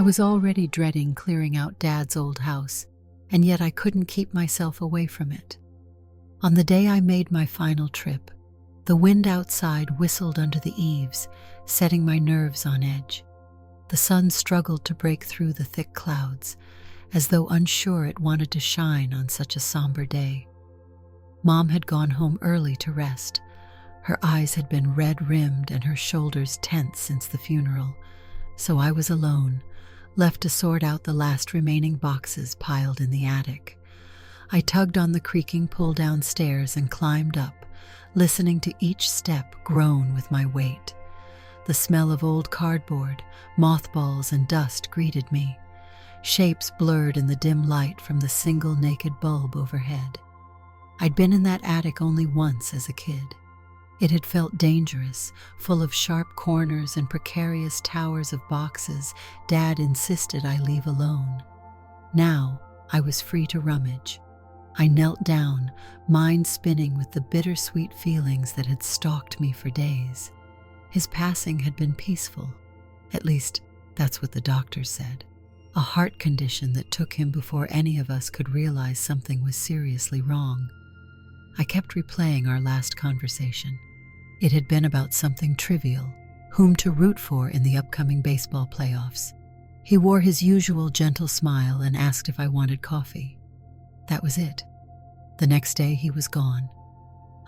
I was already dreading clearing out Dad's old house, and yet I couldn't keep myself away from it. On the day I made my final trip, the wind outside whistled under the eaves, setting my nerves on edge. The sun struggled to break through the thick clouds, as though unsure it wanted to shine on such a somber day. Mom had gone home early to rest. Her eyes had been red-rimmed and her shoulders tense since the funeral, so I was alone, left to sort out the last remaining boxes piled in the attic. I tugged on the creaking pull-down stairs and climbed up, listening to each step groan with my weight. The smell of old cardboard, mothballs, and dust greeted me, shapes blurred in the dim light from the single naked bulb overhead. I'd been in that attic only once as a kid. It had felt dangerous, full of sharp corners and precarious towers of boxes Dad insisted I leave alone. Now, I was free to rummage. I knelt down, mind spinning with the bittersweet feelings that had stalked me for days. His passing had been peaceful. At least, that's what the doctors said. A heart condition that took him before any of us could realize something was seriously wrong. I kept replaying our last conversation. It had been about something trivial, whom to root for in the upcoming baseball playoffs. He wore his usual gentle smile and asked if I wanted coffee. That was it. The next day he was gone.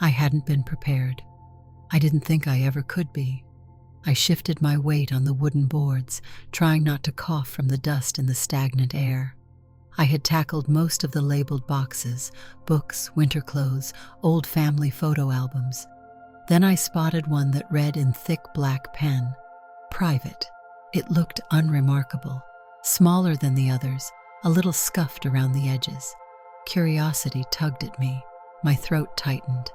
I hadn't been prepared. I didn't think I ever could be. I shifted my weight on the wooden boards, trying not to cough from the dust in the stagnant air. I had tackled most of the labeled boxes, books, winter clothes, old family photo albums. Then I spotted one that read in thick black pen, "Private." It looked unremarkable, smaller than the others, a little scuffed around the edges. Curiosity tugged at me. My throat tightened.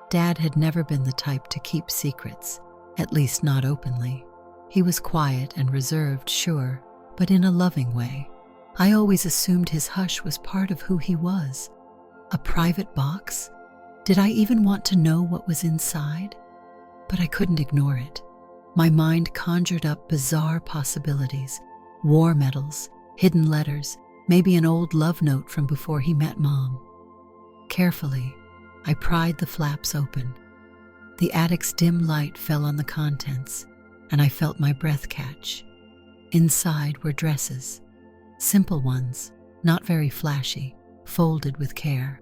Dad had never been the type to keep secrets, at least not openly. He was quiet and reserved, sure, but in a loving way. I always assumed his hush was part of who he was. A private box? Did I even want to know what was inside? But I couldn't ignore it. My mind conjured up bizarre possibilities. War medals, hidden letters, maybe an old love note from before he met Mom. Carefully, I pried the flaps open. The attic's dim light fell on the contents, and I felt my breath catch. Inside were dresses. Simple ones, not very flashy, folded with care.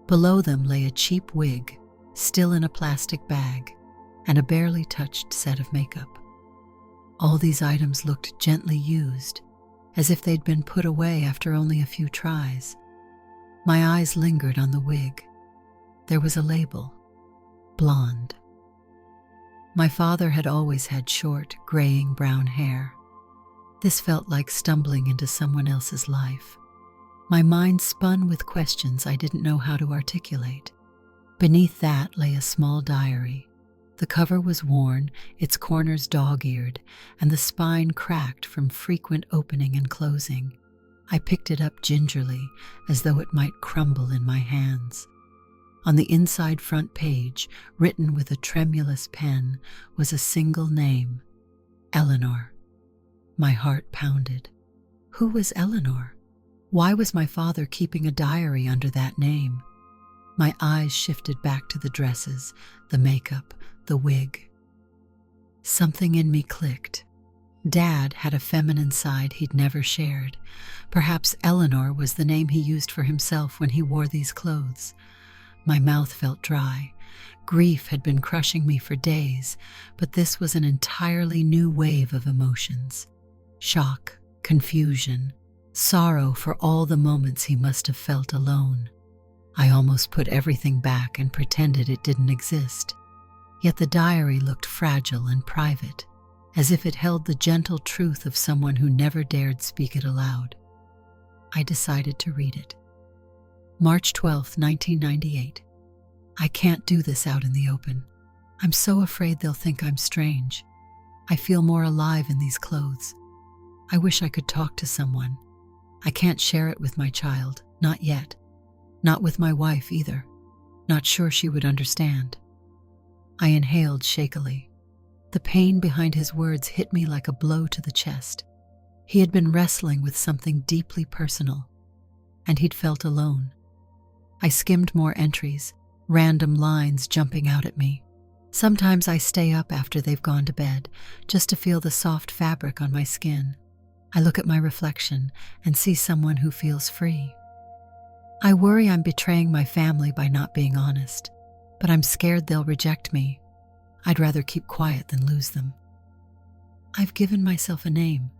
Below them lay a cheap wig, still in a plastic bag, and a barely touched set of makeup. All these items looked gently used, as if they'd been put away after only a few tries. My eyes lingered on the wig. There was a label, blonde. My father had always had short, graying brown hair. This felt like stumbling into someone else's life. My mind spun with questions I didn't know how to articulate. Beneath that lay a small diary. The cover was worn, its corners dog-eared, and the spine cracked from frequent opening and closing. I picked it up gingerly, as though it might crumble in my hands. On the inside front page, written with a tremulous pen, was a single name, Eleanor. My heart pounded. Who was Eleanor? Why was my father keeping a diary under that name? My eyes shifted back to the dresses, the makeup, the wig. Something in me clicked. Dad had a feminine side he'd never shared. Perhaps Eleanor was the name he used for himself when he wore these clothes. My mouth felt dry. Grief had been crushing me for days, but this was an entirely new wave of emotions. Shock, confusion, sorrow for all the moments he must have felt alone. I almost put everything back and pretended it didn't exist. Yet the diary looked fragile and private, as if it held the gentle truth of someone who never dared speak it aloud. I decided to read it. March 12, 1998. I can't do this out in the open. I'm so afraid they'll think I'm strange. I feel more alive in these clothes. I wish I could talk to someone. I can't share it with my child, not yet. Not with my wife either. Not sure she would understand. I inhaled shakily. The pain behind his words hit me like a blow to the chest. He had been wrestling with something deeply personal, and he'd felt alone. I skimmed more entries, random lines jumping out at me. Sometimes I stay up after they've gone to bed, just to feel the soft fabric on my skin. I look at my reflection and see someone who feels free. I worry I'm betraying my family by not being honest, but I'm scared they'll reject me. I'd rather keep quiet than lose them. I've given myself a name,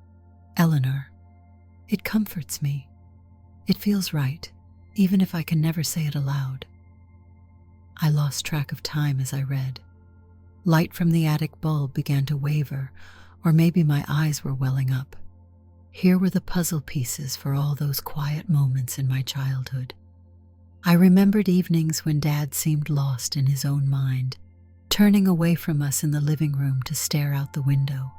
Eleanor. It comforts me. It feels right, even if I can never say it aloud. I lost track of time as I read. Light from the attic bulb began to waver, or maybe my eyes were welling up. Here were the puzzle pieces for all those quiet moments in my childhood. I remembered evenings when Dad seemed lost in his own mind, turning away from us in the living room to stare out the window.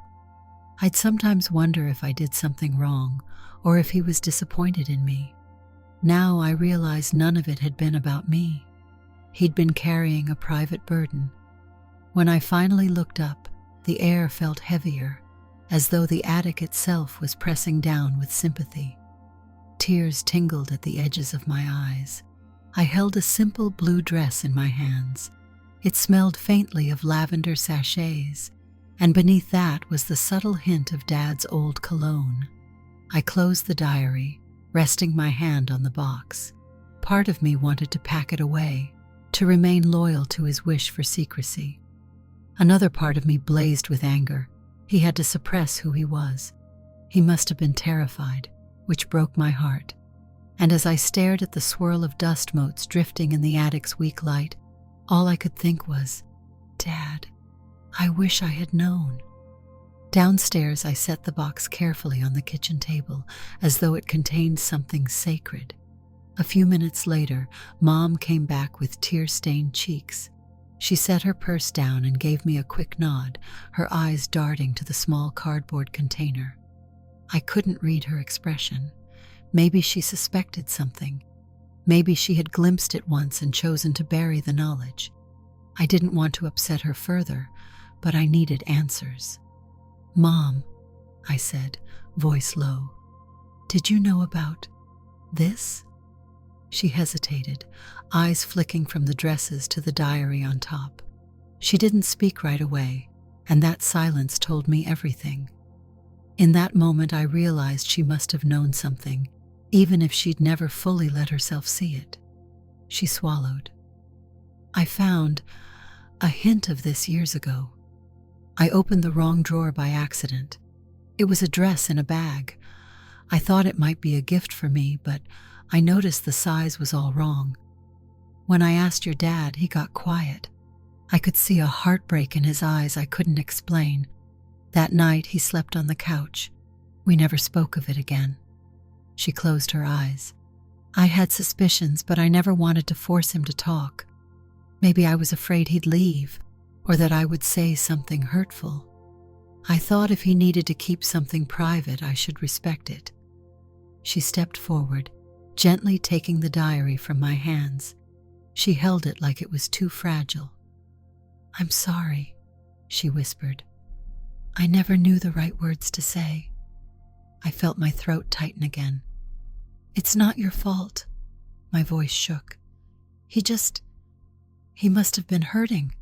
I'd sometimes wonder if I did something wrong, or if he was disappointed in me. Now I realized none of it had been about me. He'd been carrying a private burden. When I finally looked up, the air felt heavier, as though the attic itself was pressing down with sympathy. Tears tingled at the edges of my eyes. I held a simple blue dress in my hands. It smelled faintly of lavender sachets, and beneath that was the subtle hint of Dad's old cologne. I closed the diary, resting my hand on the box. Part of me wanted to pack it away, to remain loyal to his wish for secrecy. Another part of me blazed with anger. He had to suppress who he was. He must have been terrified, which broke my heart. And as I stared at the swirl of dust motes drifting in the attic's weak light, all I could think was, Dad, I wish I had known. Downstairs, I set the box carefully on the kitchen table, as though it contained something sacred. A few minutes later, Mom came back with tear-stained cheeks. She set her purse down and gave me a quick nod, her eyes darting to the small cardboard container. I couldn't read her expression. Maybe she suspected something. Maybe she had glimpsed it once and chosen to bury the knowledge. I didn't want to upset her further, but I needed answers. Mom, I said, voice low, did you know about this? She hesitated, eyes flicking from the dresses to the diary on top. She didn't speak right away, and that silence told me everything. In that moment, I realized she must have known something, even if she'd never fully let herself see it. She swallowed. I found a hint of this years ago. I opened the wrong drawer by accident. It was a dress in a bag. I thought it might be a gift for me, but I noticed the size was all wrong. When I asked your dad, he got quiet. I could see a heartbreak in his eyes I couldn't explain. That night, he slept on the couch. We never spoke of it again. She closed her eyes. I had suspicions, but I never wanted to force him to talk. Maybe I was afraid he'd leave, or that I would say something hurtful. I thought if he needed to keep something private, I should respect it. She stepped forward, gently taking the diary from my hands. She held it like it was too fragile. I'm sorry, she whispered. I never knew the right words to say. I felt my throat tighten again. It's not your fault. My voice shook. He must have been hurting.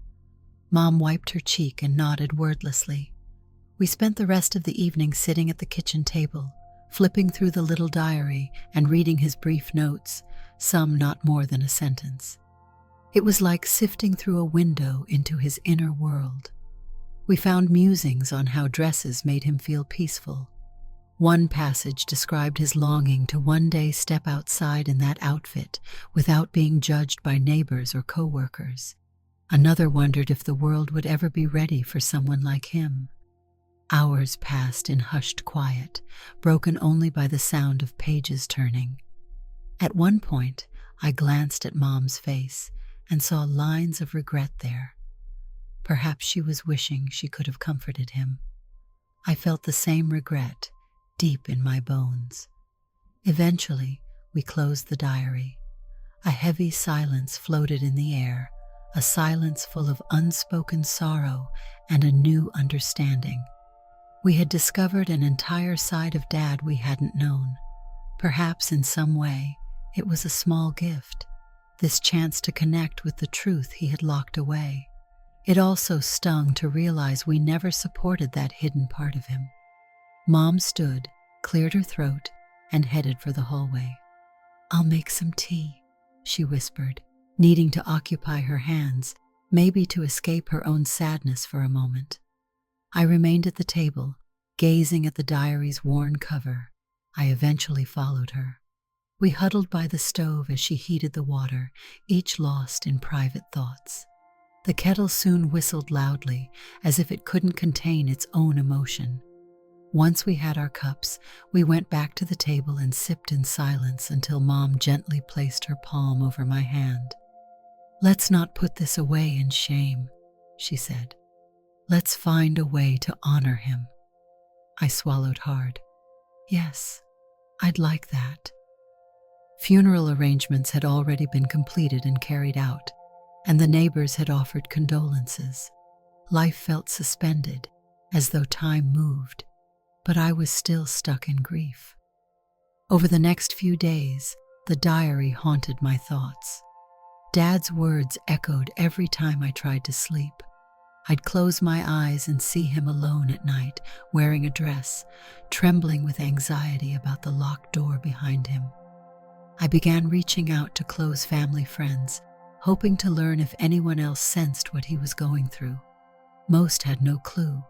Mom wiped her cheek and nodded wordlessly. We spent the rest of the evening sitting at the kitchen table, flipping through the little diary and reading his brief notes, some not more than a sentence. It was like sifting through a window into his inner world. We found musings on how dresses made him feel peaceful. One passage described his longing to one day step outside in that outfit without being judged by neighbors or co-workers. Another wondered if the world would ever be ready for someone like him. Hours passed in hushed quiet, broken only by the sound of pages turning. At one point, I glanced at Mom's face and saw lines of regret there. Perhaps she was wishing she could have comforted him. I felt the same regret deep in my bones. Eventually, we closed the diary. A heavy silence floated in the air, a silence full of unspoken sorrow and a new understanding. We had discovered an entire side of Dad we hadn't known. Perhaps in some way, it was a small gift, this chance to connect with the truth he had locked away. It also stung to realize we never supported that hidden part of him. Mom stood, cleared her throat, and headed for the hallway. "I'll make some tea," she whispered, needing to occupy her hands, maybe to escape her own sadness for a moment. I remained at the table, gazing at the diary's worn cover. I eventually followed her. We huddled by the stove as she heated the water, each lost in private thoughts. The kettle soon whistled loudly, as if it couldn't contain its own emotion. Once we had our cups, we went back to the table and sipped in silence until Mom gently placed her palm over my hand. "Let's not put this away in shame," she said. "Let's find a way to honor him." I swallowed hard. Yes, I'd like that. Funeral arrangements had already been completed and carried out, and the neighbors had offered condolences. Life felt suspended, as though time moved, but I was still stuck in grief. Over the next few days, the diary haunted my thoughts. Dad's words echoed every time I tried to sleep. I'd close my eyes and see him alone at night, wearing a dress, trembling with anxiety about the locked door behind him. I began reaching out to close family friends, hoping to learn if anyone else sensed what he was going through. Most had no clue.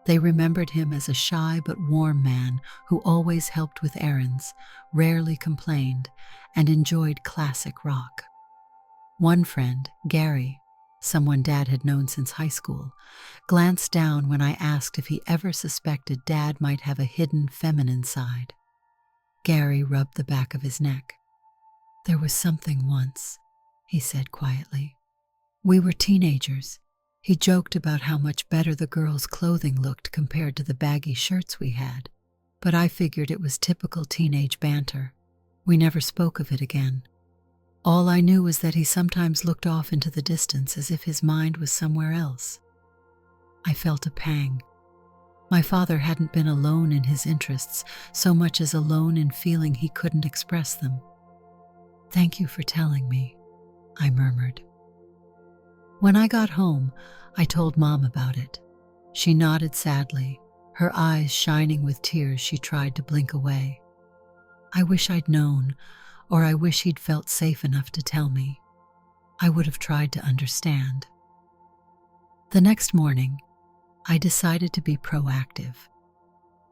They remembered him as a shy but warm man who always helped with errands, rarely complained, and enjoyed classic rock. One friend, Gary, someone Dad had known since high school, glanced down when I asked if he ever suspected Dad might have a hidden feminine side. Gary rubbed the back of his neck. "There was something once," he said quietly. "We were teenagers. He joked about how much better the girls' clothing looked compared to the baggy shirts we had, but I figured it was typical teenage banter. We never spoke of it again. All I knew was that he sometimes looked off into the distance as if his mind was somewhere else." I felt a pang. My father hadn't been alone in his interests so much as alone in feeling he couldn't express them. "Thank you for telling me," I murmured. When I got home, I told Mom about it. She nodded sadly, her eyes shining with tears she tried to blink away. "I wish I'd known, or I wish he'd felt safe enough to tell me. I would have tried to understand." The next morning, I decided to be proactive.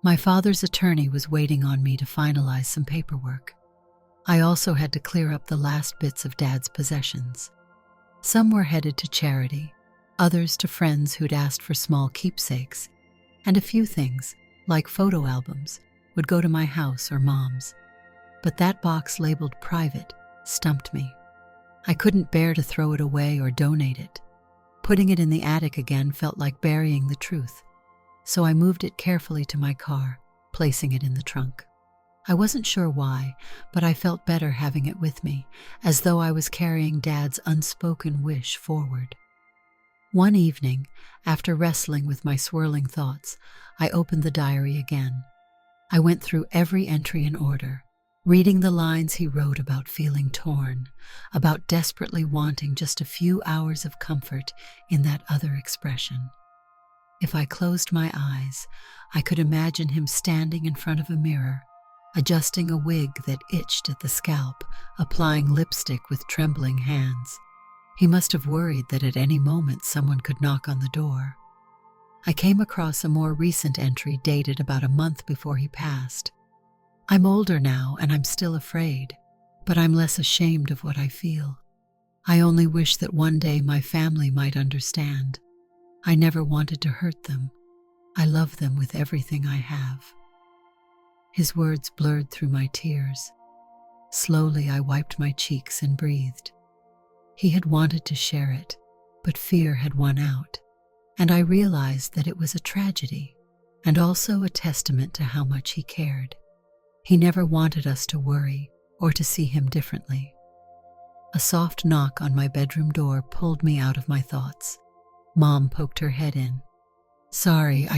My father's attorney was waiting on me to finalize some paperwork. I also had to clear up the last bits of Dad's possessions. Some were headed to charity, others to friends who'd asked for small keepsakes, and a few things, like photo albums, would go to my house or Mom's. But that box labeled private stumped me. I couldn't bear to throw it away or donate it. Putting it in the attic again felt like burying the truth, so I moved it carefully to my car, placing it in the trunk. I wasn't sure why, but I felt better having it with me, as though I was carrying Dad's unspoken wish forward. One evening, after wrestling with my swirling thoughts, I opened the diary again. I went through every entry in order, reading the lines he wrote about feeling torn, about desperately wanting just a few hours of comfort in that other expression. If I closed my eyes, I could imagine him standing in front of a mirror, adjusting a wig that itched at the scalp, applying lipstick with trembling hands. He must have worried that at any moment someone could knock on the door. I came across a more recent entry dated about a month before he passed. "I'm older now and I'm still afraid, but I'm less ashamed of what I feel. I only wish that one day my family might understand. I never wanted to hurt them. I love them with everything I have." His words blurred through my tears. Slowly I wiped my cheeks and breathed. He had wanted to share it, but fear had won out, and I realized that it was a tragedy, and also a testament to how much he cared. He never wanted us to worry or to see him differently. A soft knock on my bedroom door pulled me out of my thoughts. Mom poked her head in. "Sorry,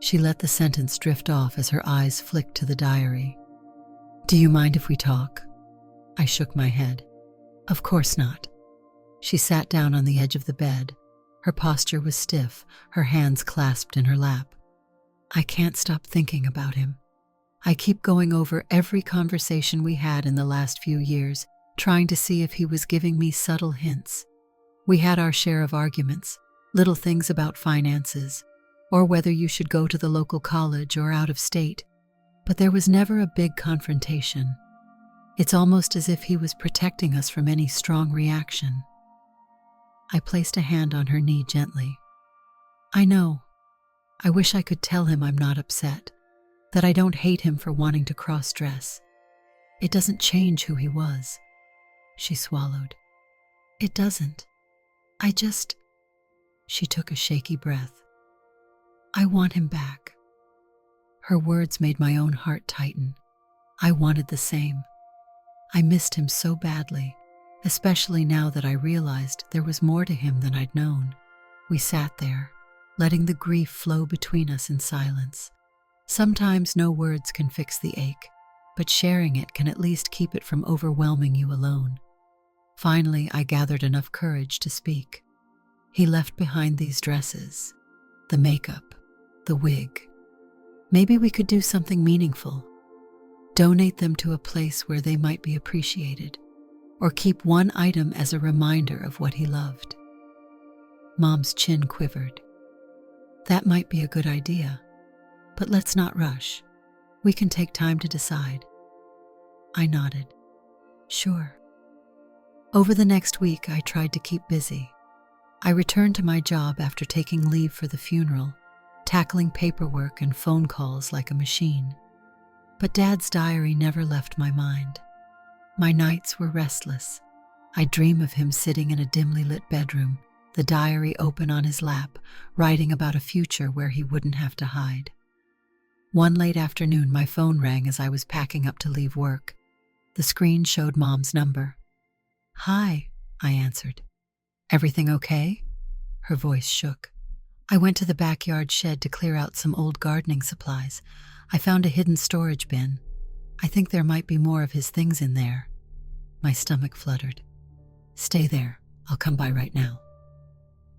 She let the sentence drift off as her eyes flicked to the diary. "Do you mind if we talk?" I shook my head. "Of course not." She sat down on the edge of the bed. Her posture was stiff, her hands clasped in her lap. "I can't stop thinking about him. I keep going over every conversation we had in the last few years, trying to see if he was giving me subtle hints. We had our share of arguments, little things about finances, or whether you should go to the local college or out of state, but there was never a big confrontation. It's almost as if he was protecting us from any strong reaction." I placed a hand on her knee gently. "I know. I wish I could tell him I'm not upset, that I don't hate him for wanting to cross-dress. It doesn't change who he was." She swallowed. "It doesn't. I just—" She took a shaky breath. "I want him back." Her words made my own heart tighten. I wanted the same. I missed him so badly, especially now that I realized there was more to him than I'd known. We sat there, letting the grief flow between us in silence. Sometimes no words can fix the ache, but sharing it can at least keep it from overwhelming you alone. Finally, I gathered enough courage to speak. "He left behind these dresses, the makeup, the wig. Maybe we could do something meaningful. Donate them to a place where they might be appreciated, or keep one item as a reminder of what he loved." Mom's chin quivered. "That might be a good idea, but let's not rush. We can take time to decide." I nodded. "Sure." Over the next week, I tried to keep busy. I returned to my job after taking leave for the funeral, tackling paperwork and phone calls like a machine. But Dad's diary never left my mind. My nights were restless. I'd dream of him sitting in a dimly lit bedroom, the diary open on his lap, writing about a future where he wouldn't have to hide. One late afternoon, my phone rang as I was packing up to leave work. The screen showed Mom's number. "Hi," I answered. "Everything okay?" Her voice shook. "I went to the backyard shed to clear out some old gardening supplies. I found a hidden storage bin. I think there might be more of his things in there." My stomach fluttered. "Stay there. I'll come by right now."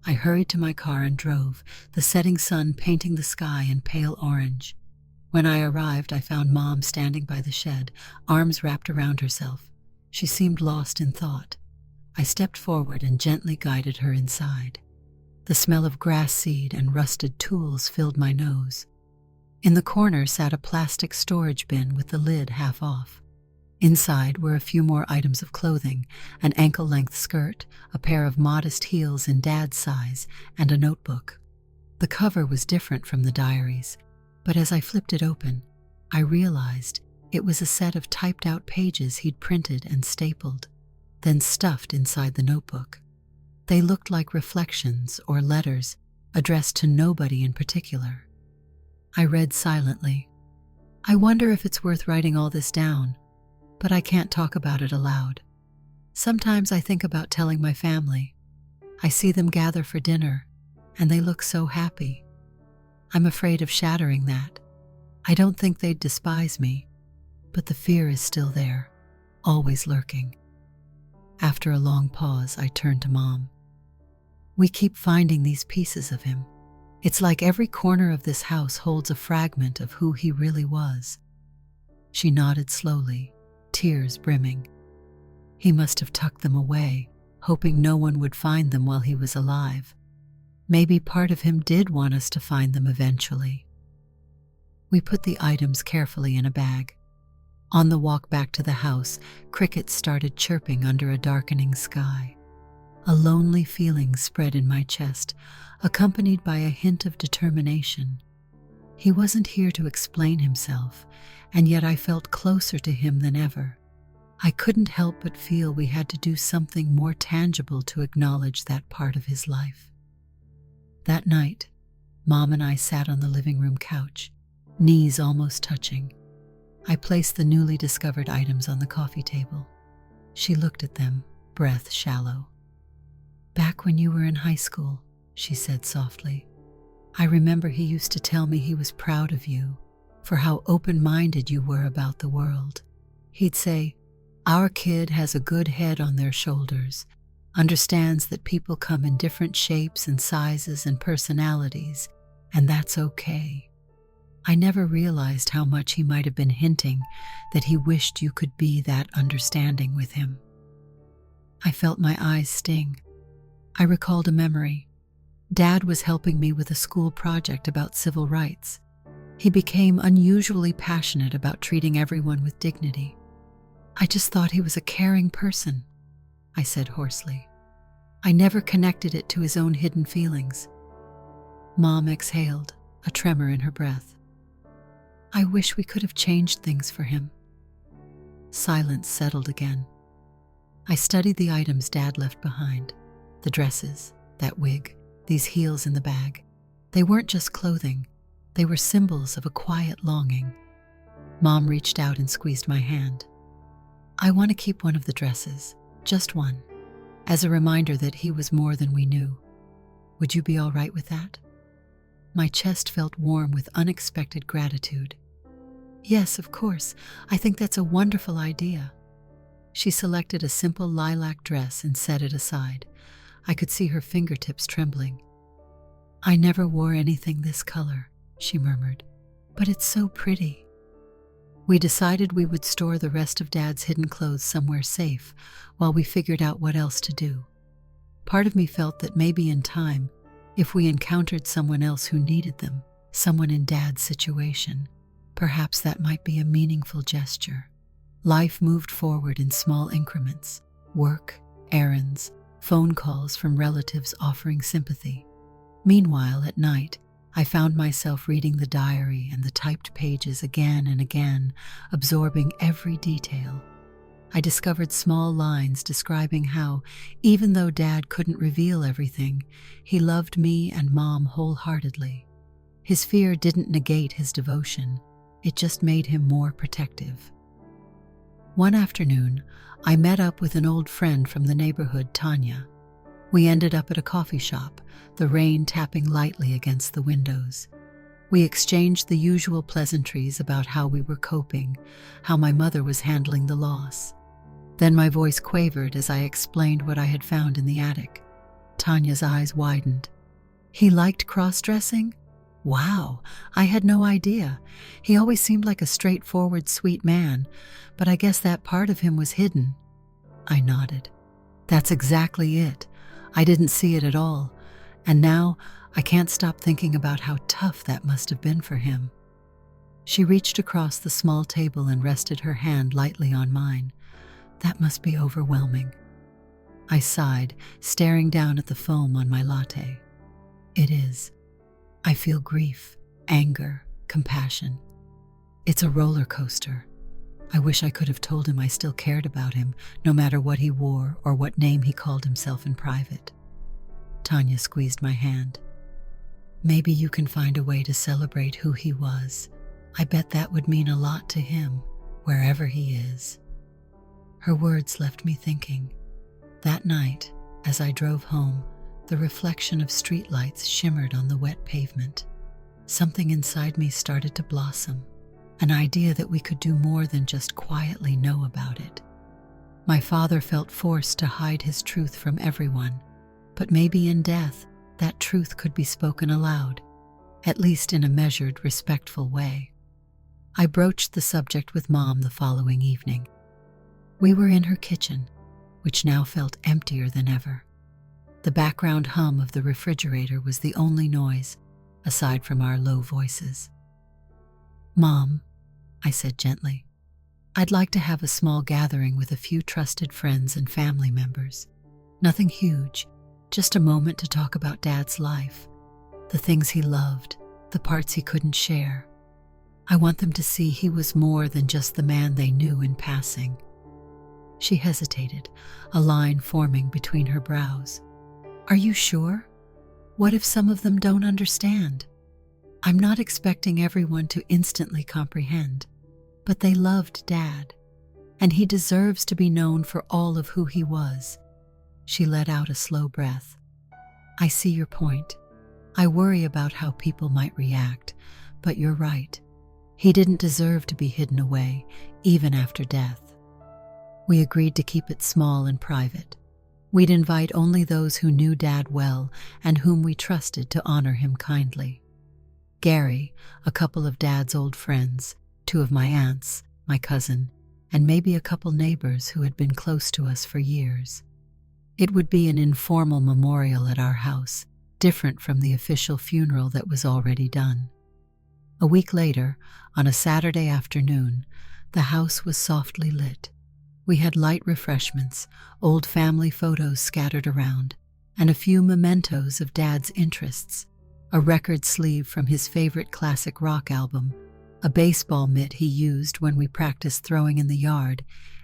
I hurried to my car and drove, the setting sun painting the sky in pale orange. When I arrived, I found Mom standing by the shed, arms wrapped around herself. She seemed lost in thought. I stepped forward and gently guided her inside. The smell of grass seed and rusted tools filled my nose. In the corner sat a plastic storage bin with the lid half off. Inside were a few more items of clothing, an ankle-length skirt, a pair of modest heels in Dad's size, and a notebook. The cover was different from the diaries, but as I flipped it open, I realized it was a set of typed-out pages he'd printed and stapled, then stuffed inside the notebook. They looked like reflections or letters addressed to nobody in particular. I read silently. I wonder if it's worth writing all this down, but I can't talk about it aloud. Sometimes I think about telling my family. I see them gather for dinner, and they look so happy. I'm afraid of shattering that. I don't think they'd despise me, but the fear is still there, always lurking. After a long pause, I turned to Mom. "We keep finding these pieces of him. It's like every corner of this house holds a fragment of who he really was." She nodded slowly, tears brimming. "He must have tucked them away, hoping no one would find them while he was alive. Maybe part of him did want us to find them eventually." We put the items carefully in a bag. On the walk back to the house, crickets started chirping under a darkening sky. A lonely feeling spread in my chest, accompanied by a hint of determination. He wasn't here to explain himself, and yet I felt closer to him than ever. I couldn't help but feel we had to do something more tangible to acknowledge that part of his life. That night, Mom and I sat on the living room couch, knees almost touching. I placed the newly discovered items on the coffee table. She looked at them, breath shallow. "Back when you were in high school," she said softly. I remember he used to tell me he was proud of you for how open-minded you were about the world. He'd say, "Our kid has a good head on their shoulders, understands that people come in different shapes and sizes and personalities, and that's okay." I never realized how much he might have been hinting that he wished you could be that understanding with him. I felt my eyes sting. I recalled a memory. Dad was helping me with a school project about civil rights. He became unusually passionate about treating everyone with dignity. "I just thought he was a caring person," I said hoarsely. I never connected it to his own hidden feelings. Mom exhaled, a tremor in her breath. "I wish we could have changed things for him." Silence settled again. I studied the items Dad left behind. The dresses, that wig, these heels in the bag. They weren't just clothing. They were symbols of a quiet longing. Mom reached out and squeezed my hand. "I want to keep one of the dresses, just one, as a reminder that he was more than we knew. Would you be all right with that?" My chest felt warm with unexpected gratitude. "Yes, of course. I think that's a wonderful idea." She selected a simple lilac dress and set it aside. I could see her fingertips trembling. "I never wore anything this color," she murmured, "but it's so pretty." We decided we would store the rest of Dad's hidden clothes somewhere safe while we figured out what else to do. Part of me felt that maybe in time, if we encountered someone else who needed them, someone in Dad's situation, perhaps that might be a meaningful gesture. Life moved forward in small increments: work, errands, phone calls from relatives offering sympathy. Meanwhile, at night, I found myself reading the diary and the typed pages again and again, absorbing every detail. I discovered small lines describing how, even though Dad couldn't reveal everything, he loved me and Mom wholeheartedly. His fear didn't negate his devotion, it just made him more protective. One afternoon, I met up with an old friend from the neighborhood, Tanya. We ended up at a coffee shop, the rain tapping lightly against the windows. We exchanged the usual pleasantries about how we were coping, how my mother was handling the loss. Then my voice quavered as I explained what I had found in the attic. Tanya's eyes widened. "He liked cross-dressing? Wow, I had no idea. He always seemed like a straightforward, sweet man, but I guess that part of him was hidden." I nodded. "That's exactly it. I didn't see it at all, and now I can't stop thinking about how tough that must have been for him." She reached across the small table and rested her hand lightly on mine. "That must be overwhelming." I sighed, staring down at the foam on my latte. "It is. I feel grief, anger, compassion. It's a roller coaster. I wish I could have told him I still cared about him, no matter what he wore or what name he called himself in private." Tanya squeezed my hand. "Maybe you can find a way to celebrate who he was. I bet that would mean a lot to him, wherever he is." Her words left me thinking. That night, as I drove home, the reflection of streetlights shimmered on the wet pavement. Something inside me started to blossom, an idea that we could do more than just quietly know about it. My father felt forced to hide his truth from everyone, but maybe in death, that truth could be spoken aloud, at least in a measured, respectful way. I broached the subject with Mom the following evening. We were in her kitchen, which now felt emptier than ever. The background hum of the refrigerator was the only noise, aside from our low voices. "Mom," I said gently, "I'd like to have a small gathering with a few trusted friends and family members. Nothing huge, just a moment to talk about Dad's life, the things he loved, the parts he couldn't share. I want them to see he was more than just the man they knew in passing." She hesitated, a line forming between her brows. "Are you sure? What if some of them don't understand? I'm not expecting everyone to instantly comprehend, but they loved Dad, and he deserves to be known for all of who he was." She let out a slow breath. "I see your point. I worry about how people might react, but you're right. He didn't deserve to be hidden away, even after death. We agreed to keep it small and private. We'd invite only those who knew Dad well and whom we trusted to honor him kindly. Gary, a couple of Dad's old friends, 2 of my aunts, my cousin, and maybe a couple neighbors who had been close to us for years. It would be an informal memorial at our house, different from the official funeral that was already done. A week later, on a Saturday afternoon, the house was softly lit. We had light refreshments, old family photos scattered around, and a few mementos of Dad's interests: a record sleeve from his favorite classic rock album, a baseball mitt he used when we practiced throwing in the yard,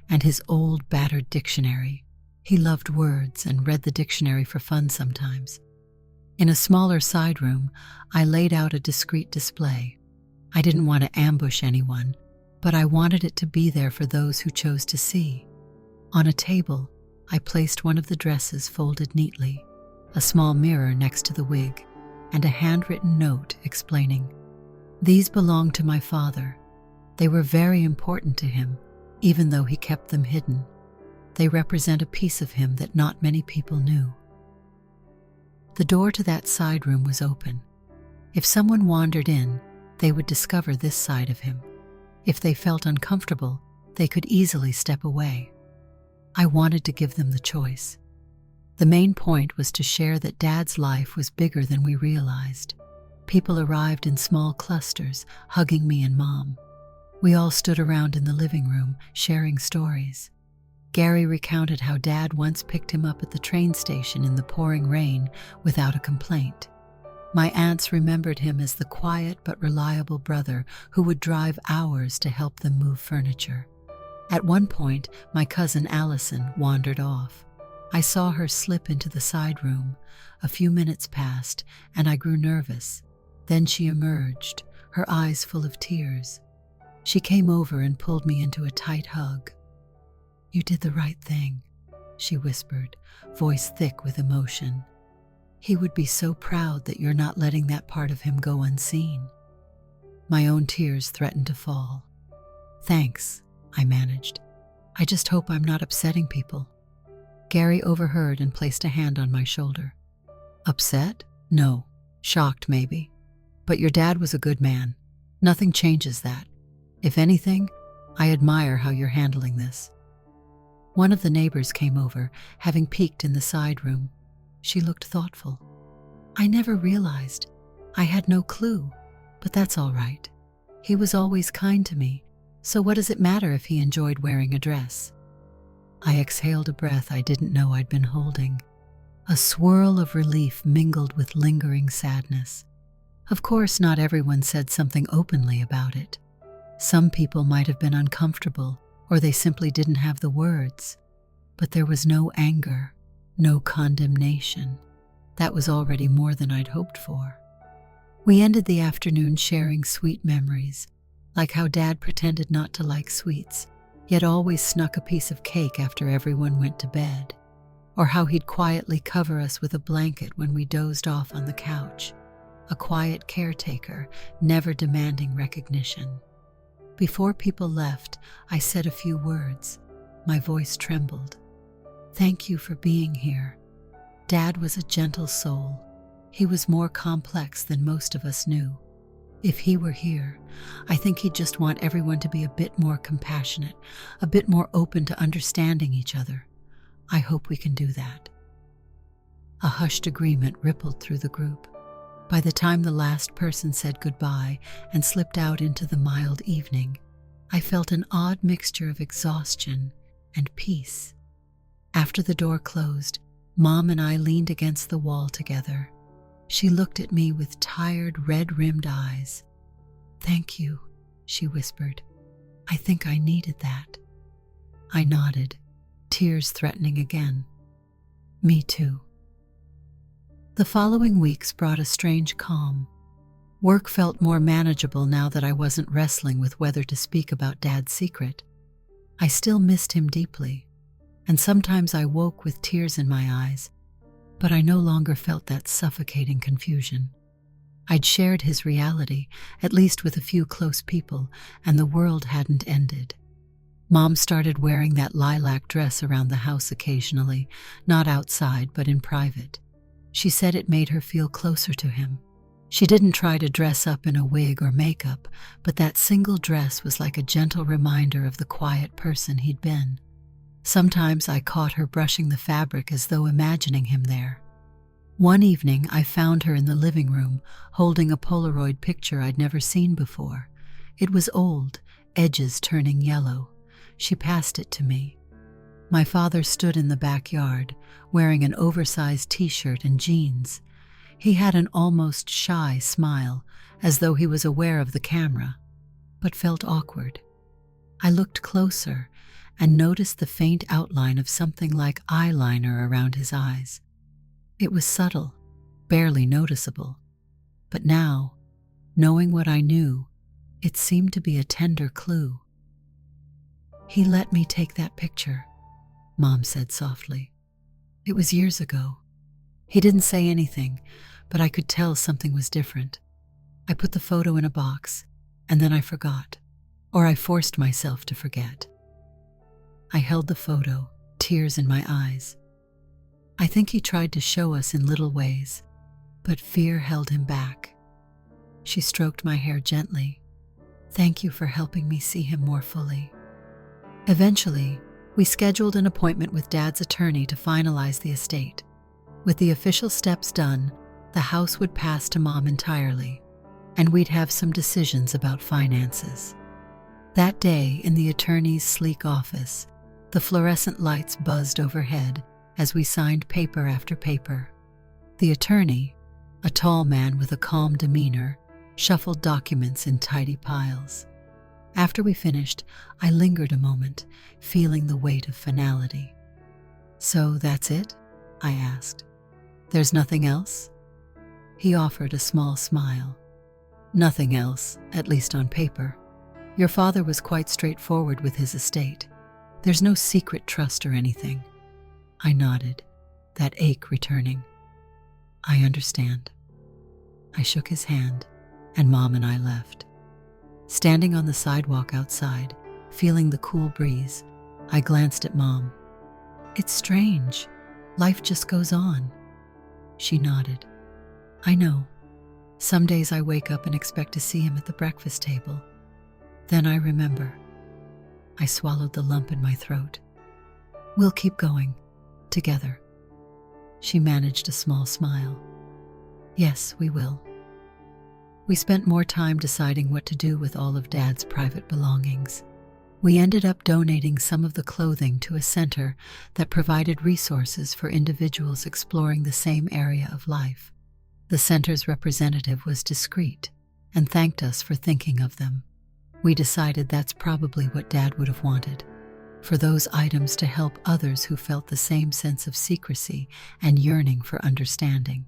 and his old battered dictionary. He loved words and read the dictionary for fun sometimes. In a smaller side room, I laid out a discreet display. I didn't want to ambush anyone, but I wanted it to be there for those who chose to see. On a table, I placed one of the dresses folded neatly, a small mirror next to the wig, and a handwritten note explaining, "These belong to my father. They were very important to him, even though he kept them hidden. They represent a piece of him that not many people knew." The door to that side room was open. If someone wandered in, they would discover this side of him. If they felt uncomfortable, they could easily step away. I wanted to give them the choice. The main point was to share that Dad's life was bigger than we realized. People arrived in small clusters, hugging me and Mom. We all stood around in the living room, sharing stories. Gary recounted how Dad once picked him up at the train station in the pouring rain without a complaint. My aunts remembered him as the quiet but reliable brother who would drive hours to help them move furniture. At one point, my cousin Allison wandered off. I saw her slip into the side room. A few minutes passed, and I grew nervous. Then she emerged, her eyes full of tears. She came over and pulled me into a tight hug. "You did the right thing," she whispered, voice thick with emotion. "He would be so proud that you're not letting that part of him go unseen." My own tears threatened to fall. "Thanks," I managed. "I just hope I'm not upsetting people." Gary overheard and placed a hand on my shoulder. "Upset? No. Shocked, maybe. But your dad was a good man. Nothing changes that. If anything, I admire how you're handling this." One of the neighbors came over, having peeked in the side room. She looked thoughtful. "I never realized. I had no clue, but that's all right. He was always kind to me, so what does it matter if he enjoyed wearing a dress?" I exhaled a breath I didn't know I'd been holding. A swirl of relief mingled with lingering sadness. Of course, not everyone said something openly about it. Some people might have been uncomfortable, or they simply didn't have the words. But there was no anger, no condemnation. That was already more than I'd hoped for. We ended the afternoon sharing sweet memories, like how Dad pretended not to like sweets, yet always snuck a piece of cake after everyone went to bed, or how he'd quietly cover us with a blanket when we dozed off on the couch, a quiet caretaker, never demanding recognition. Before people left, I said a few words. My voice trembled. "Thank you for being here." Dad was a gentle soul. He was more complex than most of us knew. If he were here, I think he'd just want everyone to be a bit more compassionate, a bit more open to understanding each other. I hope we can do that. A hushed agreement rippled through the group. By the time the last person said goodbye and slipped out into the mild evening, I felt an odd mixture of exhaustion and peace. After the door closed, Mom and I leaned against the wall together. She looked at me with tired, red-rimmed eyes. "Thank you," she whispered. "I think I needed that." I nodded, tears threatening again. "Me too." The following weeks brought a strange calm. Work felt more manageable now that I wasn't wrestling with whether to speak about Dad's secret. I still missed him deeply, and sometimes I woke with tears in my eyes, but I no longer felt that suffocating confusion. I'd shared his reality, at least with a few close people, and the world hadn't ended. Mom started wearing that lilac dress around the house occasionally, not outside but in private. She said it made her feel closer to him. She didn't try to dress up in a wig or makeup, but that single dress was like a gentle reminder of the quiet person he'd been. Sometimes I caught her brushing the fabric as though imagining him there. One evening, I found her in the living room, holding a Polaroid picture I'd never seen before. It was old, edges turning yellow. She passed it to me. My father stood in the backyard, wearing an oversized t-shirt and jeans. He had an almost shy smile, as though he was aware of the camera, but felt awkward. I looked closer and noticed the faint outline of something like eyeliner around his eyes. It was subtle, barely noticeable, but now, knowing what I knew, it seemed to be a tender clue. "He let me take that picture," Mom said softly. "It was years ago. He didn't say anything, but I could tell something was different. I put the photo in a box, and then I forgot, or I forced myself to forget." I held the photo, tears in my eyes. I think he tried to show us in little ways, but fear held him back. She stroked my hair gently. "Thank you for helping me see him more fully." Eventually, we scheduled an appointment with Dad's attorney to finalize the estate. With the official steps done, the house would pass to Mom entirely, and we'd have some decisions about finances. That day, in the attorney's sleek office, the fluorescent lights buzzed overhead as we signed paper after paper. The attorney, a tall man with a calm demeanor, shuffled documents in tidy piles. After we finished, I lingered a moment, feeling the weight of finality. "So that's it?" I asked. "There's nothing else?" He offered a small smile. "Nothing else, at least on paper. Your father was quite straightforward with his estate. There's no secret trust or anything." I nodded, that ache returning. "I understand." I shook his hand, and Mom and I left. Standing on the sidewalk outside, feeling the cool breeze, I glanced at Mom. "It's strange. Life just goes on." She nodded. "I know. Some days I wake up and expect to see him at the breakfast table. Then I remember." I swallowed the lump in my throat. "We'll keep going. Together." She managed a small smile. "Yes, we will." We spent more time deciding what to do with all of Dad's private belongings. We ended up donating some of the clothing to a center that provided resources for individuals exploring the same area of life. The center's representative was discreet and thanked us for thinking of them. We decided that's probably what Dad would have wanted, for those items to help others who felt the same sense of secrecy and yearning for understanding.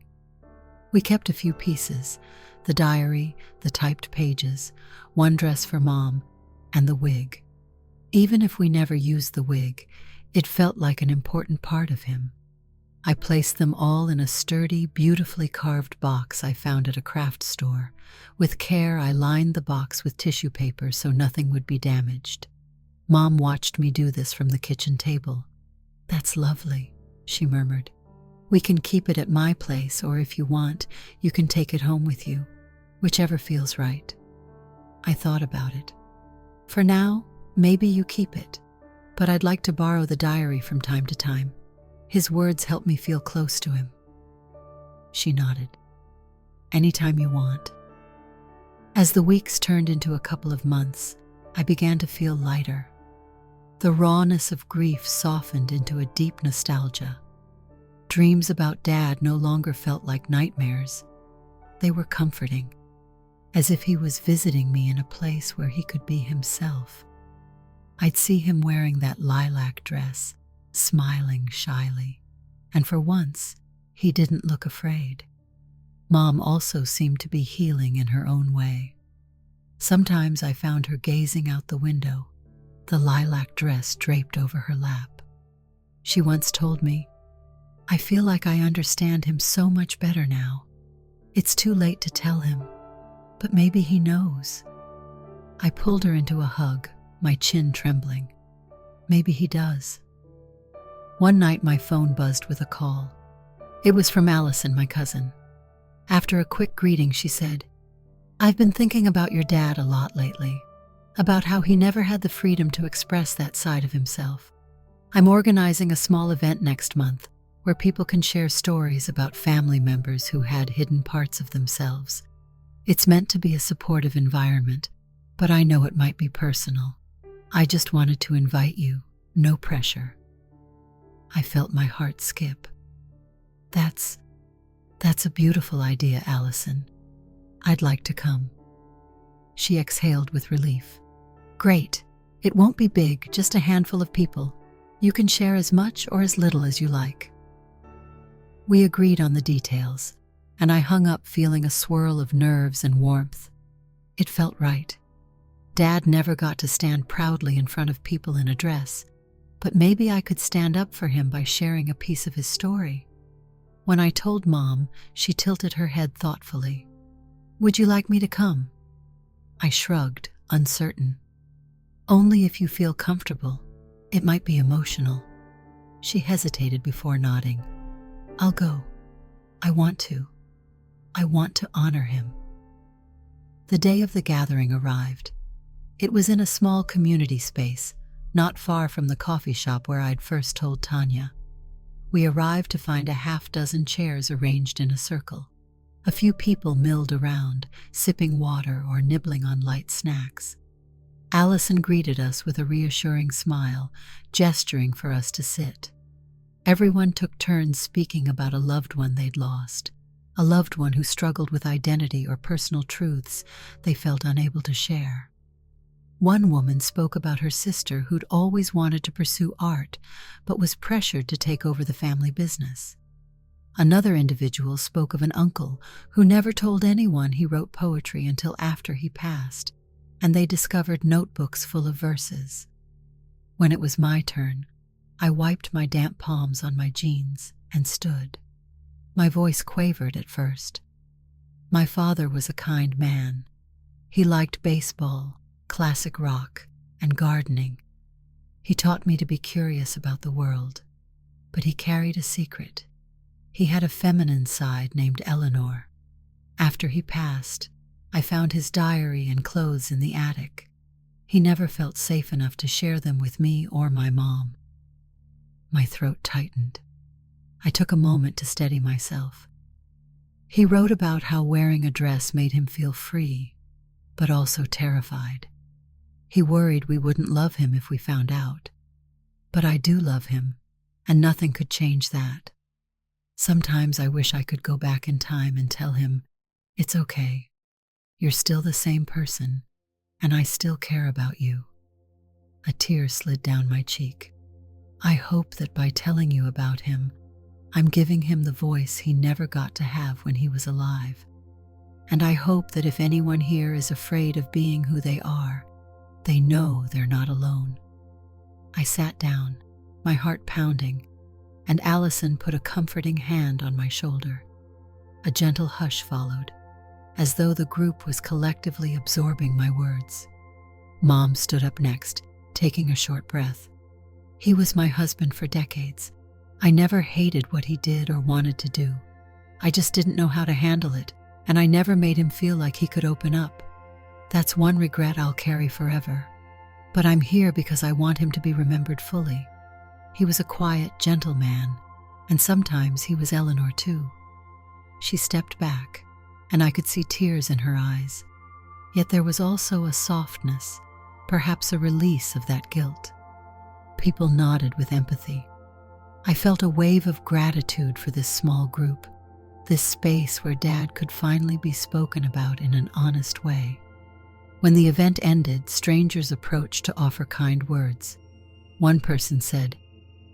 We kept a few pieces: the diary, the typed pages, one dress for Mom, and the wig. Even if we never used the wig, it felt like an important part of him. I placed them all in a sturdy, beautifully carved box I found at a craft store. With care, I lined the box with tissue paper so nothing would be damaged. Mom watched me do this from the kitchen table. "That's lovely," she murmured. "We can keep it at my place, or if you want, you can take it home with you. Whichever feels right." I thought about it. "For now, maybe you keep it, but I'd like to borrow the diary from time to time. His words help me feel close to him." She nodded. "Anytime you want." As the weeks turned into a couple of months, I began to feel lighter. The rawness of grief softened into a deep nostalgia. Dreams about Dad no longer felt like nightmares. They were comforting, as if he was visiting me in a place where he could be himself. I'd see him wearing that lilac dress, smiling shyly, and for once, he didn't look afraid. Mom also seemed to be healing in her own way. Sometimes I found her gazing out the window, the lilac dress draped over her lap. She once told me, "I feel like I understand him so much better now." It's too late to tell him, but maybe he knows. I pulled her into a hug, my chin trembling. Maybe he does. One night my phone buzzed with a call. It was from Allison, my cousin. After a quick greeting, she said, "I've been thinking about your dad a lot lately, about how he never had the freedom to express that side of himself. I'm organizing a small event next month where people can share stories about family members who had hidden parts of themselves. It's meant to be a supportive environment, but I know it might be personal. I just wanted to invite you, no pressure." I felt my heart skip. That's a beautiful idea, Allison. I'd like to come." She exhaled with relief. "Great. It won't be big, just a handful of people. You can share as much or as little as you like." We agreed on the details, and I hung up feeling a swirl of nerves and warmth. It felt right. Dad never got to stand proudly in front of people in a dress, but maybe I could stand up for him by sharing a piece of his story. When I told Mom, she tilted her head thoughtfully. "Would you like me to come?" I shrugged, uncertain. "Only if you feel comfortable. It might be emotional." She hesitated before nodding. "I'll go. I want to. I want to honor him." The day of the gathering arrived. It was in a small community space, not far from the coffee shop where I'd first told Tanya. We arrived to find a half-dozen chairs arranged in a circle. A few people milled around, sipping water or nibbling on light snacks. Allison greeted us with a reassuring smile, gesturing for us to sit. Everyone took turns speaking about a loved one they'd lost, a loved one who struggled with identity or personal truths they felt unable to share. One woman spoke about her sister who'd always wanted to pursue art, but was pressured to take over the family business. Another individual spoke of an uncle who never told anyone he wrote poetry until after he passed, and they discovered notebooks full of verses. When it was my turn, I wiped my damp palms on my jeans and stood. My voice quavered at first. My father was a kind man. He liked baseball, classic rock, and gardening. He taught me to be curious about the world, but he carried a secret. He had a feminine side named Eleanor. After he passed, I found his diary and clothes in the attic. He never felt safe enough to share them with me or my mom. My throat tightened. I took a moment to steady myself. He wrote about how wearing a dress made him feel free, but also terrified. He worried we wouldn't love him if we found out. But I do love him, and nothing could change that. Sometimes I wish I could go back in time and tell him, "It's okay. You're still the same person, and I still care about you." A tear slid down my cheek. I hope that by telling you about him, I'm giving him the voice he never got to have when he was alive. And I hope that if anyone here is afraid of being who they are, they know they're not alone. I sat down, my heart pounding, and Allison put a comforting hand on my shoulder. A gentle hush followed, as though the group was collectively absorbing my words. Mom stood up next, taking a short breath. "He was my husband for decades. I never hated what he did or wanted to do. I just didn't know how to handle it, and I never made him feel like he could open up. That's one regret I'll carry forever. But I'm here because I want him to be remembered fully. He was a quiet, gentle man, and sometimes he was Eleanor too." She stepped back, and I could see tears in her eyes. Yet there was also a softness, perhaps a release of that guilt. People nodded with empathy. I felt a wave of gratitude for this small group, this space where Dad could finally be spoken about in an honest way. When the event ended, strangers approached to offer kind words. One person said,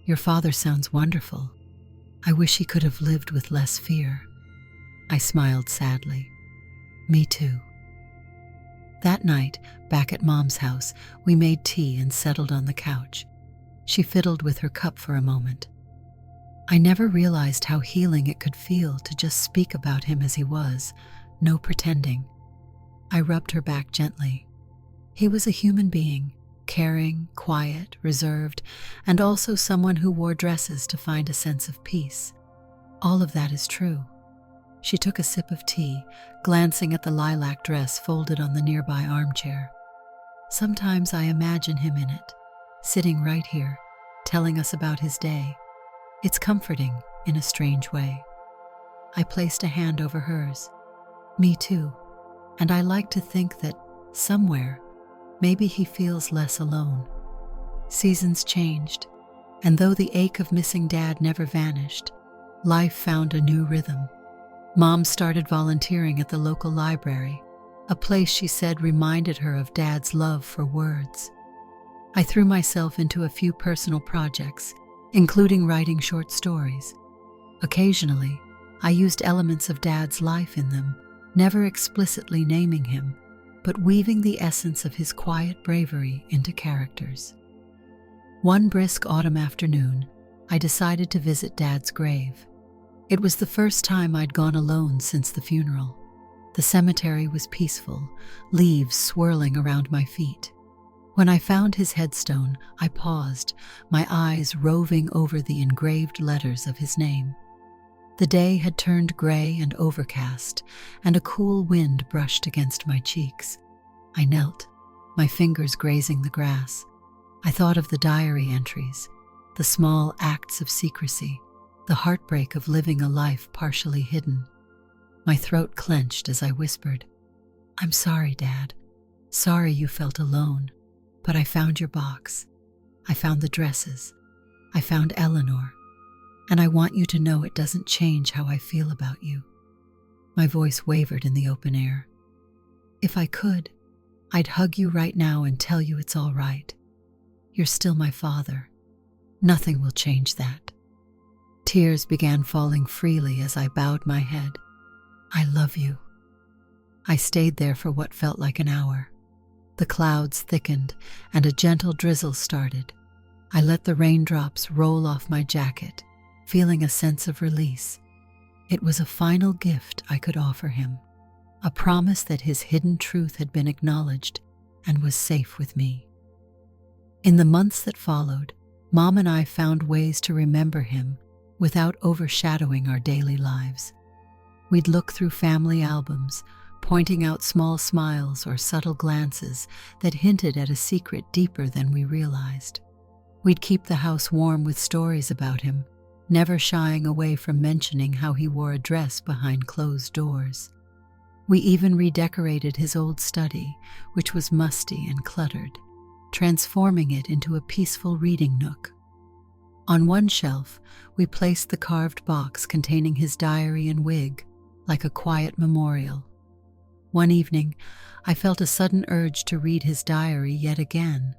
"Your father sounds wonderful. I wish he could have lived with less fear." I smiled sadly. Me too. That night, back at Mom's house, we made tea and settled on the couch. She fiddled with her cup for a moment. I never realized how healing it could feel to just speak about him as he was, no pretending. I rubbed her back gently. He was a human being, caring, quiet, reserved, and also someone who wore dresses to find a sense of peace. All of that is true. She took a sip of tea, glancing at the lilac dress folded on the nearby armchair. Sometimes I imagine him in it, sitting right here, telling us about his day. It's comforting in a strange way. I placed a hand over hers. Me too. And I like to think that, somewhere, maybe he feels less alone. Seasons changed, and though the ache of missing Dad never vanished, life found a new rhythm. Mom started volunteering at the local library, a place she said reminded her of Dad's love for words. I threw myself into a few personal projects, including writing short stories. Occasionally, I used elements of Dad's life in them, never explicitly naming him, but weaving the essence of his quiet bravery into characters. One brisk autumn afternoon, I decided to visit Dad's grave. It was the first time I'd gone alone since the funeral. The cemetery was peaceful, leaves swirling around my feet. When I found his headstone, I paused, my eyes roving over the engraved letters of his name. The day had turned gray and overcast, and a cool wind brushed against my cheeks. I knelt, my fingers grazing the grass. I thought of the diary entries, the small acts of secrecy, the heartbreak of living a life partially hidden. My throat clenched as I whispered, "I'm sorry, Dad. Sorry you felt alone. But I found your box. I found the dresses. I found Eleanor. And I want you to know it doesn't change how I feel about you." My voice wavered in the open air. "If I could, I'd hug you right now and tell you it's all right. You're still my father. Nothing will change that." Tears began falling freely as I bowed my head. "I love you." I stayed there for what felt like an hour. The clouds thickened, and a gentle drizzle started. I let the raindrops roll off my jacket, feeling a sense of release. It was a final gift I could offer him, a promise that his hidden truth had been acknowledged and was safe with me. In the months that followed, Mom and I found ways to remember him without overshadowing our daily lives. We'd look through family albums, pointing out small smiles or subtle glances that hinted at a secret deeper than we realized. We'd keep the house warm with stories about him, never shying away from mentioning how he wore a dress behind closed doors. We even redecorated his old study, which was musty and cluttered, transforming it into a peaceful reading nook. On one shelf, we placed the carved box containing his diary and wig, like a quiet memorial. One evening, I felt a sudden urge to read his diary yet again.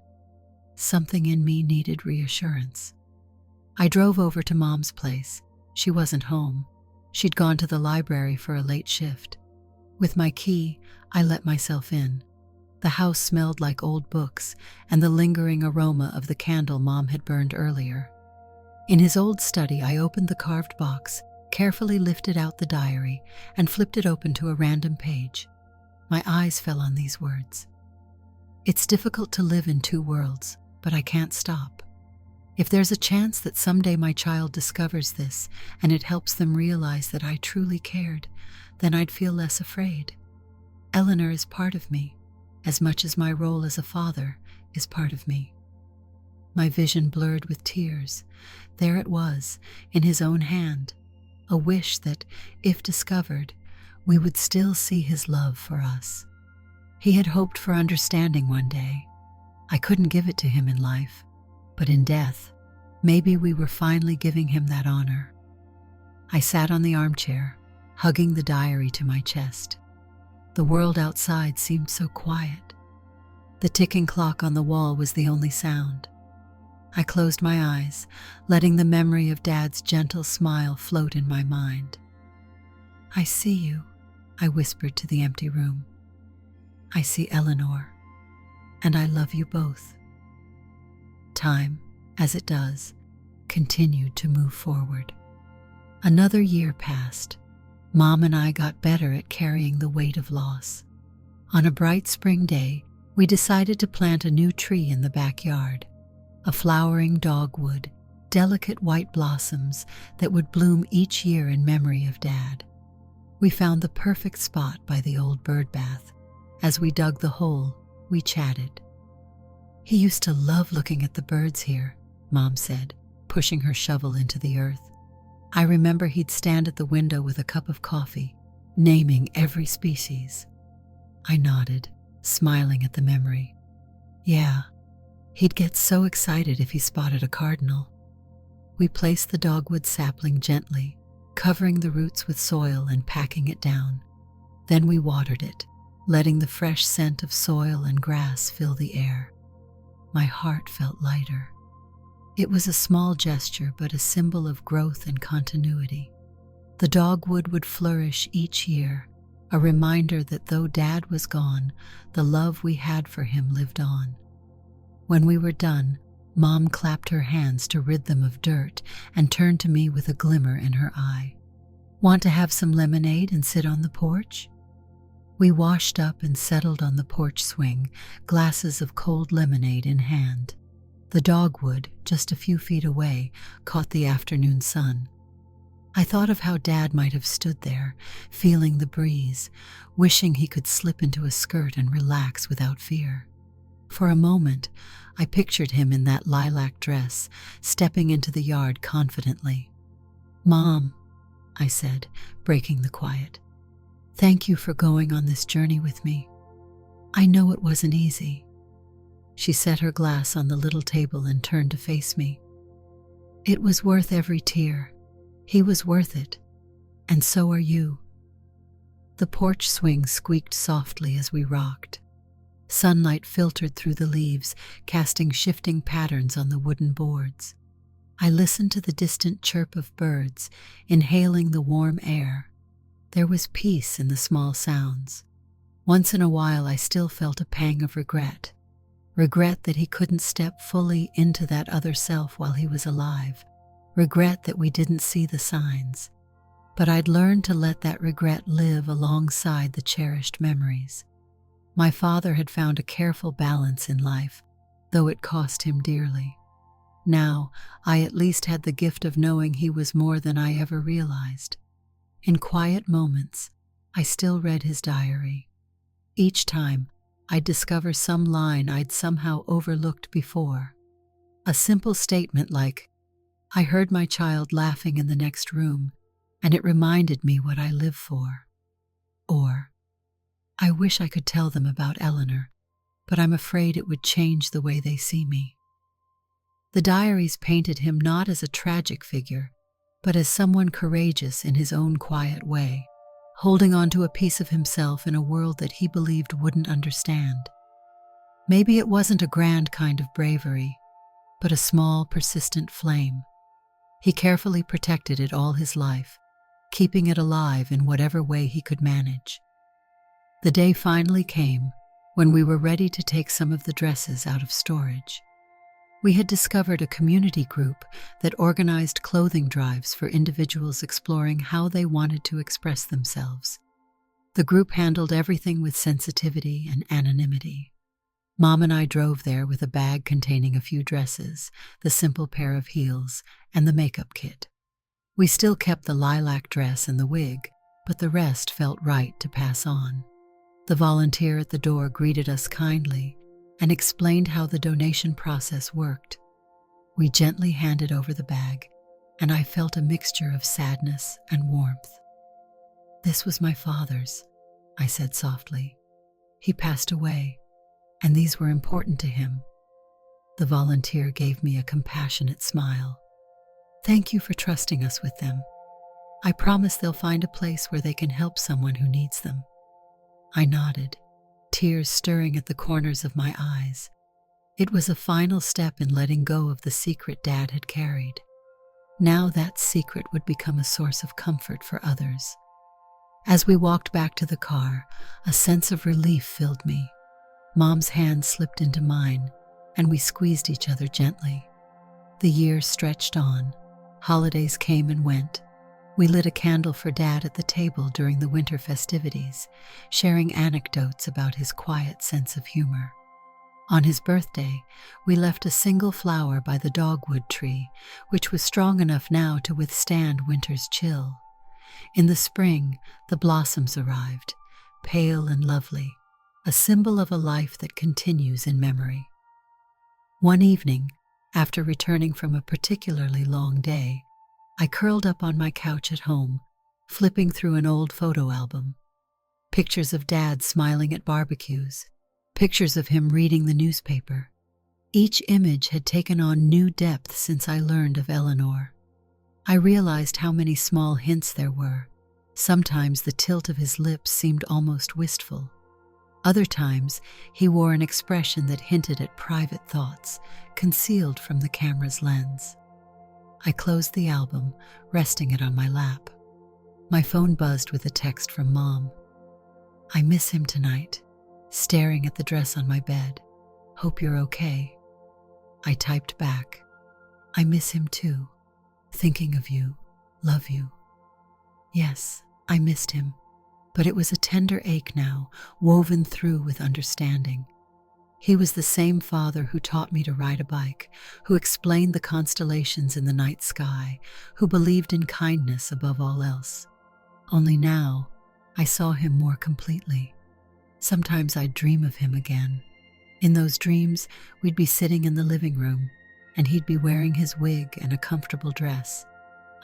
Something in me needed reassurance. I drove over to Mom's place. She wasn't home. She'd gone to the library for a late shift. With my key, I let myself in. The house smelled like old books and the lingering aroma of the candle Mom had burned earlier. In his old study, I opened the carved box, carefully lifted out the diary, and flipped it open to a random page. My eyes fell on these words. "It's difficult to live in two worlds, but I can't stop. If there's a chance that someday my child discovers this and it helps them realize that I truly cared, then I'd feel less afraid. Eleanor is part of me, as much as my role as a father is part of me." My vision blurred with tears. There it was, in his own hand, a wish that, if discovered, we would still see his love for us. He had hoped for understanding one day. I couldn't give it to him in life, but in death, maybe we were finally giving him that honor. I sat on the armchair, hugging the diary to my chest. The world outside seemed so quiet. The ticking clock on the wall was the only sound. I closed my eyes, letting the memory of Dad's gentle smile float in my mind. "I see you," I whispered to the empty room. "I see Eleanor, and I love you both." Time, as it does, continued to move forward. Another year passed. Mom and I got better at carrying the weight of loss. On a bright spring day, we decided to plant a new tree in the backyard, a flowering dogwood, delicate white blossoms that would bloom each year in memory of Dad. We found the perfect spot by the old bird bath. As we dug the hole, we chatted. "He used to love looking at the birds here," Mom said, pushing her shovel into the earth. "I remember he'd stand at the window with a cup of coffee, naming every species." I nodded, smiling at the memory. "Yeah, he'd get so excited if he spotted a cardinal." We placed the dogwood sapling gently, covering the roots with soil and packing it down. Then we watered it, letting the fresh scent of soil and grass fill the air. My heart felt lighter. It was a small gesture, but a symbol of growth and continuity. The dogwood would flourish each year, a reminder that though Dad was gone, the love we had for him lived on. When we were done, Mom clapped her hands to rid them of dirt and turned to me with a glimmer in her eye. "Want to have some lemonade and sit on the porch?" We washed up and settled on the porch swing, glasses of cold lemonade in hand. The dogwood, just a few feet away, caught the afternoon sun. I thought of how Dad might have stood there, feeling the breeze, wishing he could slip into a skirt and relax without fear. For a moment, I pictured him in that lilac dress, stepping into the yard confidently. "Mom," I said, breaking the quiet, "thank you for going on this journey with me. I know it wasn't easy." She set her glass on the little table and turned to face me. "It was worth every tear. He was worth it. And so are you." The porch swing squeaked softly as we rocked. Sunlight filtered through the leaves, casting shifting patterns on the wooden boards. I listened to the distant chirp of birds, inhaling the warm air. There was peace in the small sounds. Once in a while I still felt a pang of regret that he couldn't step fully into that other self while he was alive, regret that we didn't see the signs. But I'd learned to let that regret live alongside the cherished memories. My father had found a careful balance in life, though it cost him dearly. Now, I at least had the gift of knowing he was more than I ever realized. In quiet moments, I still read his diary. Each time, I'd discover some line I'd somehow overlooked before. A simple statement like, "I heard my child laughing in the next room, and it reminded me what I live for." Or, "I wish I could tell them about Eleanor, but I'm afraid it would change the way they see me." The diaries painted him not as a tragic figure, but as someone courageous in his own quiet way, holding on to a piece of himself in a world that he believed wouldn't understand. Maybe it wasn't a grand kind of bravery, but a small, persistent flame. He carefully protected it all his life, keeping it alive in whatever way he could manage. The day finally came when we were ready to take some of the dresses out of storage. We had discovered a community group that organized clothing drives for individuals exploring how they wanted to express themselves. The group handled everything with sensitivity and anonymity. Mom and I drove there with a bag containing a few dresses, the simple pair of heels, and the makeup kit. We still kept the lilac dress and the wig, but the rest felt right to pass on. The volunteer at the door greeted us kindly and explained how the donation process worked. We gently handed over the bag, and I felt a mixture of sadness and warmth. "This was my father's," I said softly. "He passed away, and these were important to him." The volunteer gave me a compassionate smile. "Thank you for trusting us with them. I promise they'll find a place where they can help someone who needs them." I nodded, tears stirring at the corners of my eyes. It was a final step in letting go of the secret Dad had carried. Now that secret would become a source of comfort for others. As we walked back to the car, a sense of relief filled me. Mom's hand slipped into mine, and we squeezed each other gently. The years stretched on. Holidays came and went. We lit a candle for Dad at the table during the winter festivities, sharing anecdotes about his quiet sense of humor. On his birthday, we left a single flower by the dogwood tree, which was strong enough now to withstand winter's chill. In the spring, the blossoms arrived, pale and lovely, a symbol of a life that continues in memory. One evening, after returning from a particularly long day, I curled up on my couch at home, flipping through an old photo album. Pictures of Dad smiling at barbecues, pictures of him reading the newspaper. Each image had taken on new depth since I learned of Eleanor. I realized how many small hints there were. Sometimes the tilt of his lips seemed almost wistful. Other times, he wore an expression that hinted at private thoughts, concealed from the camera's lens. I closed the album, resting it on my lap. My phone buzzed with a text from Mom. "I miss him tonight, staring at the dress on my bed. Hope you're okay." I typed back, "I miss him too. Thinking of you. Love you." Yes, I missed him, but it was a tender ache now, woven through with understanding. He was the same father who taught me to ride a bike, who explained the constellations in the night sky, who believed in kindness above all else. Only now, I saw him more completely. Sometimes I'd dream of him again. In those dreams, we'd be sitting in the living room, and he'd be wearing his wig and a comfortable dress.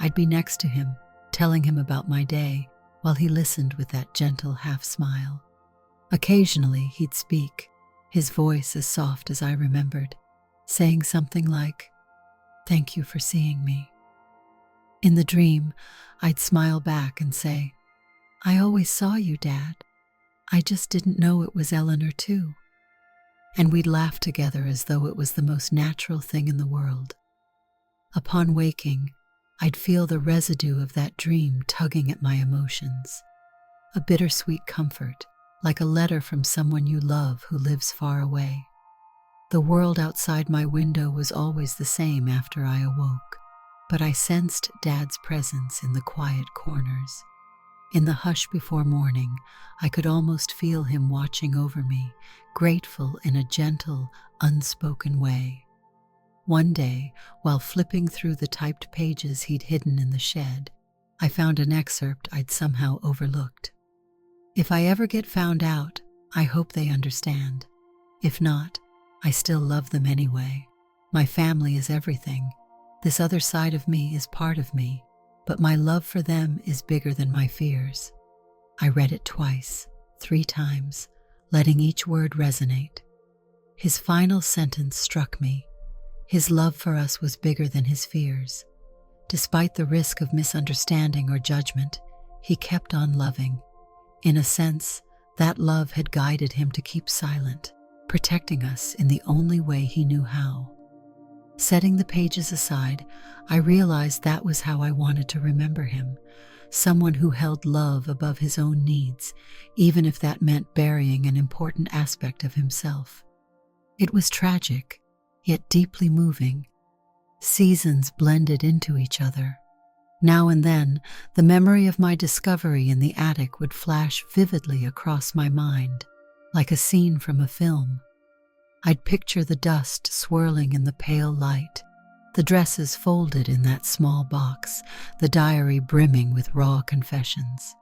I'd be next to him, telling him about my day, while he listened with that gentle half-smile. Occasionally, he'd speak, his voice as soft as I remembered, saying something like, "Thank you for seeing me." In the dream, I'd smile back and say, "I always saw you, Dad. I just didn't know it was Eleanor too." And we'd laugh together as though it was the most natural thing in the world. Upon waking, I'd feel the residue of that dream tugging at my emotions. A bittersweet comfort, like a letter from someone you love who lives far away. The world outside my window was always the same after I awoke, but I sensed Dad's presence in the quiet corners. In the hush before morning, I could almost feel him watching over me, grateful in a gentle, unspoken way. One day, while flipping through the typed pages he'd hidden in the shed, I found an excerpt I'd somehow overlooked. "If I ever get found out, I hope they understand. If not, I still love them anyway. My family is everything. This other side of me is part of me, but my love for them is bigger than my fears." I read it twice, 3 times, letting each word resonate. His final sentence struck me. His love for us was bigger than his fears. Despite the risk of misunderstanding or judgment, he kept on loving. In a sense, that love had guided him to keep silent, protecting us in the only way he knew how. Setting the pages aside, I realized that was how I wanted to remember him, someone who held love above his own needs, even if that meant burying an important aspect of himself. It was tragic, yet deeply moving. Seasons blended into each other. Now and then, the memory of my discovery in the attic would flash vividly across my mind, like a scene from a film. I'd picture the dust swirling in the pale light, the dresses folded in that small box, the diary brimming with raw confessions.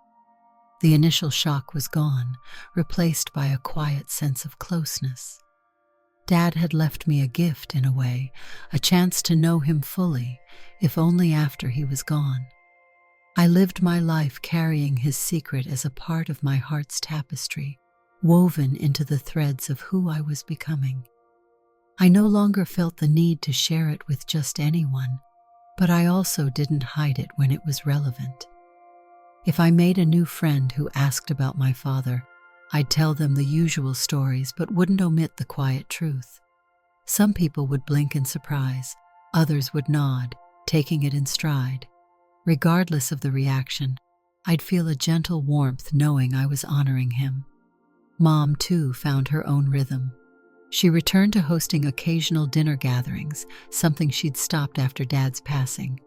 The initial shock was gone, replaced by a quiet sense of closeness. Dad had left me a gift in a way, a chance to know him fully, if only after he was gone. I lived my life carrying his secret as a part of my heart's tapestry, woven into the threads of who I was becoming. I no longer felt the need to share it with just anyone, but I also didn't hide it when it was relevant. If I made a new friend who asked about my father, I'd tell them the usual stories but wouldn't omit the quiet truth. Some people would blink in surprise, others would nod, taking it in stride. Regardless of the reaction, I'd feel a gentle warmth knowing I was honoring him. Mom, too, found her own rhythm. She returned to hosting occasional dinner gatherings, something she'd stopped after Dad's passing.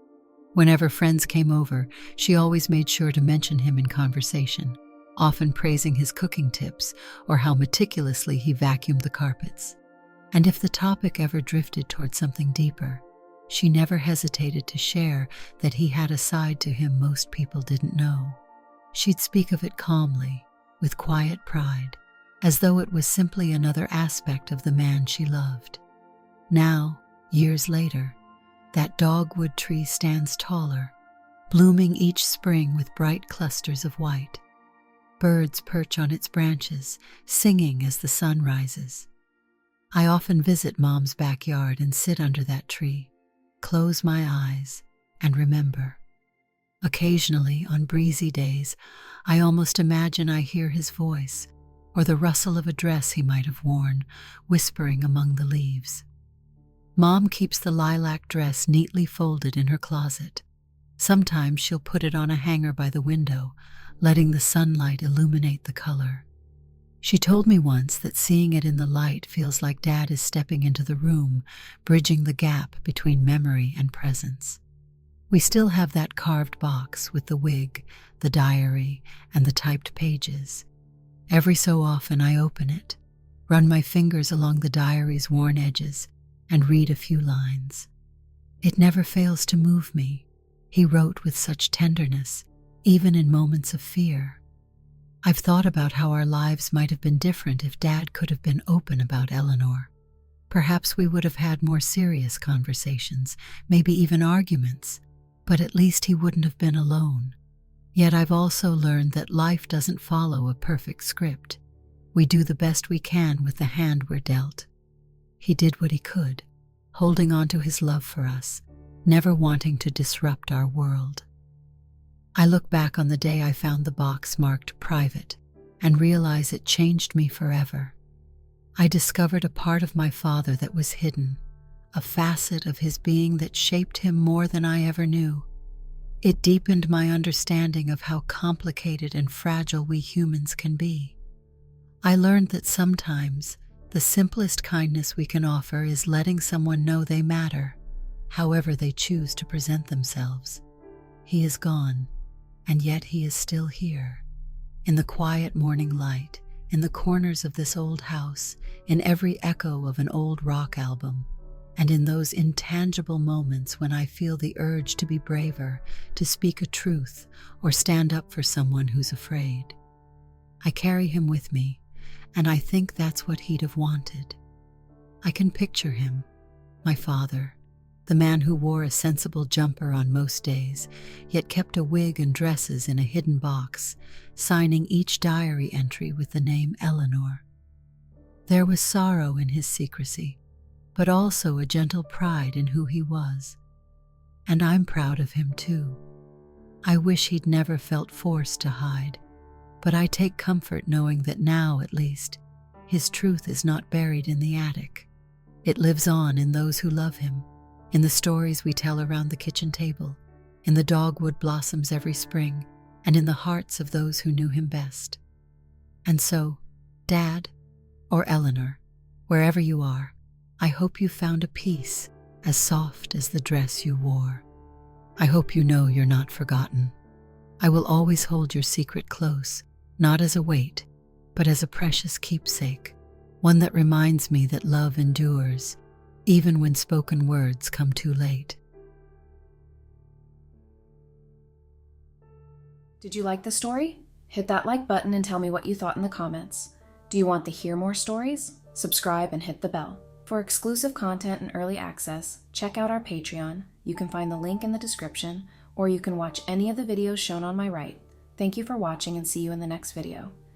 Whenever friends came over, she always made sure to mention him in conversation, often praising his cooking tips or how meticulously he vacuumed the carpets. And if the topic ever drifted toward something deeper, she never hesitated to share that he had a side to him most people didn't know. She'd speak of it calmly, with quiet pride, as though it was simply another aspect of the man she loved. Now, years later, that dogwood tree stands taller, blooming each spring with bright clusters of white. Birds perch on its branches, singing as the sun rises. I often visit Mom's backyard and sit under that tree, close my eyes, and remember. Occasionally, on breezy days, I almost imagine I hear his voice, or the rustle of a dress he might have worn, whispering among the leaves. Mom keeps the lilac dress neatly folded in her closet. Sometimes she'll put it on a hanger by the window, letting the sunlight illuminate the color. She told me once that seeing it in the light feels like Dad is stepping into the room, bridging the gap between memory and presence. We still have that carved box with the wig, the diary, and the typed pages. Every so often I open it, run my fingers along the diary's worn edges, and read a few lines. It never fails to move me. He wrote with such tenderness, even in moments of fear. I've thought about how our lives might have been different if Dad could have been open about Eleanor. Perhaps we would have had more serious conversations, maybe even arguments, but at least he wouldn't have been alone. Yet I've also learned that life doesn't follow a perfect script. We do the best we can with the hand we're dealt. He did what he could, holding on to his love for us, never wanting to disrupt our world. I look back on the day I found the box marked private and realize it changed me forever. I discovered a part of my father that was hidden, a facet of his being that shaped him more than I ever knew. It deepened my understanding of how complicated and fragile we humans can be. I learned that sometimes the simplest kindness we can offer is letting someone know they matter, however they choose to present themselves. He is gone, and yet he is still here. In the quiet morning light, in the corners of this old house, in every echo of an old rock album, and in those intangible moments when I feel the urge to be braver, to speak a truth, or stand up for someone who's afraid. I carry him with me, and I think that's what he'd have wanted. I can picture him, my father, the man who wore a sensible jumper on most days, yet kept a wig and dresses in a hidden box, signing each diary entry with the name Eleanor. There was sorrow in his secrecy, but also a gentle pride in who he was. And I'm proud of him too. I wish he'd never felt forced to hide, but I take comfort knowing that now, at least, his truth is not buried in the attic. It lives on in those who love him, in the stories we tell around the kitchen table, in the dogwood blossoms every spring, and in the hearts of those who knew him best. And so, Dad, or Eleanor, wherever you are, I hope you found a peace as soft as the dress you wore. I hope you know you're not forgotten. I will always hold your secret close, not as a weight, but as a precious keepsake, one that reminds me that love endures, even when spoken words come too late. Did you like the story? Hit that like button and tell me what you thought in the comments. Do you want to hear more stories? Subscribe and hit the bell. For exclusive content and early access, check out our Patreon. You can find the link in the description, or you can watch any of the videos shown on my right. Thank you for watching and see you in the next video.